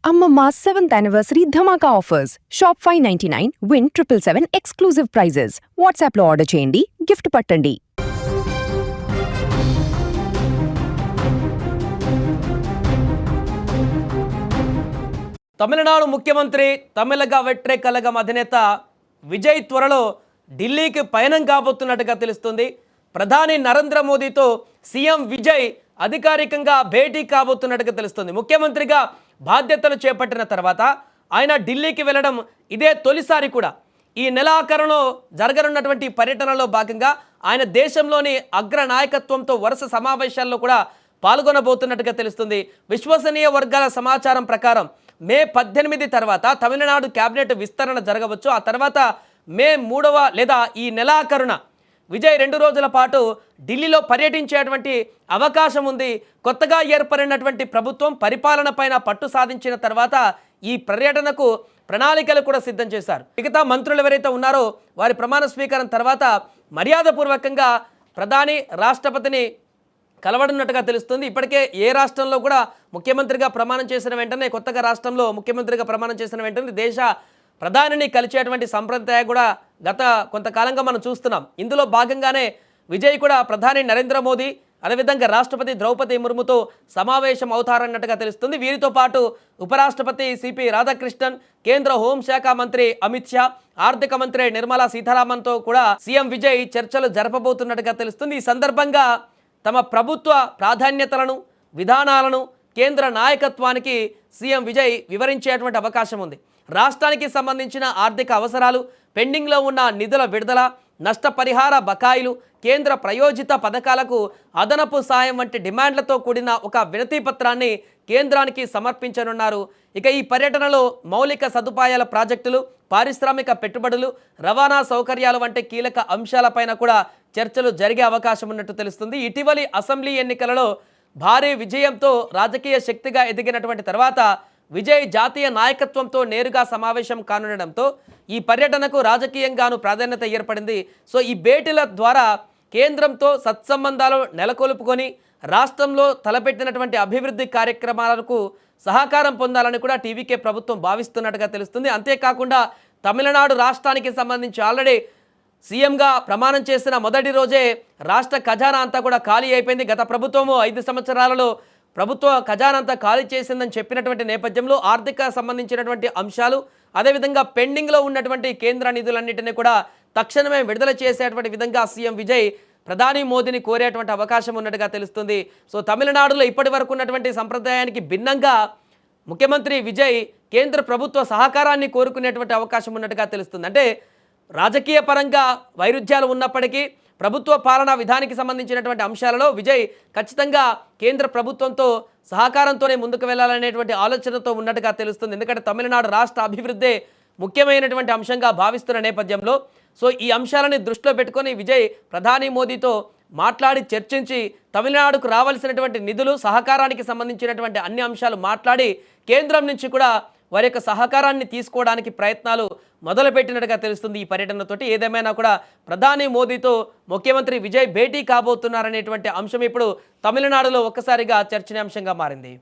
Amma 7th anniversary Dhamaka offers. Shop 599, win 777 exclusive prizes. WhatsApp లో order చేయండి, gift పట్టండి. తమిళనాడు ముఖ్యమంత్రి తమిళగ వెట్రే కళగం అధినేత విజయ్ త్వరలో ఢిల్లీకి పయనం కాబోతున్నట్టుగా తెలుస్తుంది. ప్రధాని నరేంద్ర మోదీతో సీఎం విజయ్ అధికారికంగా భేటీ కాబోతున్నట్టుగా తెలుస్తుంది. ముఖ్యమంత్రిగా బాధ్యతలు చేపట్టిన తర్వాత ఆయన ఢిల్లీకి వెళ్ళడం ఇదే తొలిసారి కూడా. ఈ నెలాఖరులో జరగనున్నటువంటి పర్యటనలో భాగంగా ఆయన దేశంలోని అగ్ర నాయకత్వంతో వరుస సమావేశాల్లో కూడా పాల్గొనబోతున్నట్టుగా తెలుస్తుంది. విశ్వసనీయ వర్గాల సమాచారం ప్రకారం మే 18 తర్వాత తమిళనాడు కేబినెట్ విస్తరణ జరగవచ్చు. ఆ తర్వాత మే 3వ లేదా ఈ నెలాఖరున విజయ్ 2 రోజుల పాటు ఢిల్లీలో పర్యటించేటువంటి అవకాశం ఉంది. కొత్తగా ఏర్పడినటువంటి ప్రభుత్వం పరిపాలన పైన పట్టు సాధించిన తర్వాత ఈ పర్యటనకు ప్రణాళికలు కూడా సిద్ధం చేశారు. మిగతా మంత్రులు ఎవరైతే ఉన్నారో వారి ప్రమాణ స్వీకారం తర్వాత మర్యాదపూర్వకంగా ప్రధాని రాష్ట్రపతిని కలవడున్నట్టుగా తెలుస్తుంది. ఇప్పటికే ఏ రాష్ట్రంలో కూడా ముఖ్యమంత్రిగా ప్రమాణం చేసిన వెంటనే, కొత్తగా రాష్ట్రంలో ముఖ్యమంత్రిగా ప్రమాణం చేసిన వెంటనే దేశ ప్రధానిని కలిచేటువంటి సంప్రదాయం కూడా గత కొంతకాలంగా మనం చూస్తున్నాం. ఇందులో భాగంగానే విజయ్ కూడా ప్రధాని నరేంద్ర మోదీ అదేవిధంగా రాష్ట్రపతి ద్రౌపది ముర్ముతో సమావేశం అవుతారన్నట్టుగా తెలుస్తుంది. వీరితో పాటు ఉపరాష్ట్రపతి సిపి రాధాకృష్ణన్, కేంద్ర హోంశాఖ మంత్రి అమిత్ షా, ఆర్థిక మంత్రి నిర్మలా సీతారామన్తో కూడా సీఎం విజయ్ చర్చలు జరపబోతున్నట్టుగా తెలుస్తుంది. ఈ సందర్భంగా తమ ప్రభుత్వ ప్రాధాన్యతలను, విధానాలను కేంద్ర నాయకత్వానికి సీఎం విజయ్ వివరించేటువంటి అవకాశం ఉంది. రాష్ట్రానికి సంబంధించిన ఆర్థిక అవసరాలు, పెండింగ్లో ఉన్న నిధుల విడుదల, నష్టపరిహార బకాయిలు, కేంద్ర ప్రయోజిత పథకాలకు అదనపు సాయం వంటి డిమాండ్లతో కూడిన ఒక వినతి పత్రాన్ని కేంద్రానికి సమర్పించనున్నారు. ఇక ఈ పర్యటనలో మౌలిక సదుపాయాల ప్రాజెక్టులు, పారిశ్రామిక పెట్టుబడులు, రవాణా సౌకర్యాలు వంటి కీలక అంశాలపైన కూడా చర్చలు జరిగే అవకాశం ఉన్నట్టు తెలుస్తుంది. ఇటీవలి అసెంబ్లీ ఎన్నికలలో భారీ విజయంతో రాజకీయ శక్తిగా ఎదిగినటువంటి తర్వాత విజయ్ జాతీయ నాయకత్వంతో నేరుగా సమావేశం కానుండడంతో ఈ పర్యటనకు రాజకీయంగాను ప్రాధాన్యత ఏర్పడింది. సో ఈ భేటీల ద్వారా కేంద్రంతో సత్సంబంధాలు నెలకొల్పుకొని రాష్ట్రంలో తలపెట్టినటువంటి అభివృద్ధి కార్యక్రమాలకు సహకారం పొందాలని కూడా టీవీకే ప్రభుత్వం భావిస్తున్నట్టుగా తెలుస్తుంది. అంతేకాకుండా తమిళనాడు రాష్ట్రానికి సంబంధించి ఆల్రెడీ సీఎంగా ప్రమాణం చేసిన మొదటి రోజే రాష్ట్ర ఖజానా అంతా కూడా ఖాళీ అయిపోయింది. గత ప్రభుత్వము 5 సంవత్సరాలలో ప్రభుత్వ ఖజానా అంతా ఖాళీ చేసిందని చెప్పినటువంటి నేపథ్యంలో ఆర్థిక సంబంధించినటువంటి అంశాలు, అదేవిధంగా పెండింగ్లో ఉన్నటువంటి కేంద్ర నిధులన్నింటినీ కూడా తక్షణమే విడుదల చేసేటువంటి విధంగా సీఎం విజయ్ ప్రధాని మోదీని కోరేటువంటి అవకాశం ఉన్నట్టుగా తెలుస్తుంది. సో తమిళనాడులో ఇప్పటి వరకు ఉన్నటువంటి సంప్రదాయానికి భిన్నంగా ముఖ్యమంత్రి విజయ్ కేంద్ర ప్రభుత్వ సహకారాన్ని కోరుకునేటువంటి అవకాశం ఉన్నట్టుగా తెలుస్తుంది. అంటే రాజకీయ పరంగా వైరుధ్యాలు ఉన్నప్పటికీ ప్రభుత్వ పాలనా విధానానికి సంబంధించినటువంటి అంశాలలో విజయ్ ఖచ్చితంగా కేంద్ర ప్రభుత్వంతో సహకారంతోనే ముందుకు వెళ్ళాలనేటువంటి ఆలోచనతో ఉన్నట్టుగా తెలుస్తుంది. ఎందుకంటే తమిళనాడు రాష్ట్ర అభివృద్ధి ముఖ్యమైనటువంటి అంశంగా భావిస్తున్న నేపథ్యంలో సో ఈ అంశాలని దృష్టిలో పెట్టుకొని విజయ్ ప్రధాని మోదీతో మాట్లాడి చర్చించి తమిళనాడుకు రావాల్సినటువంటి నిధులు, సహకారానికి సంబంధించినటువంటి అన్ని అంశాలు మాట్లాడి కేంద్రం నుంచి కూడా వారి యొక్క సహకారాన్ని తీసుకోవడానికి ప్రయత్నాలు మొదలుపెట్టినట్టుగా తెలుస్తుంది ఈ పర్యటనతోటి. ఏదేమైనా కూడా ప్రధాని మోదీతో ముఖ్యమంత్రి విజయ్ భేటీ కాబోతున్నారనేటువంటి అంశం ఇప్పుడు తమిళనాడులో ఒక్కసారిగా చర్చనీయాంశంగా మారింది.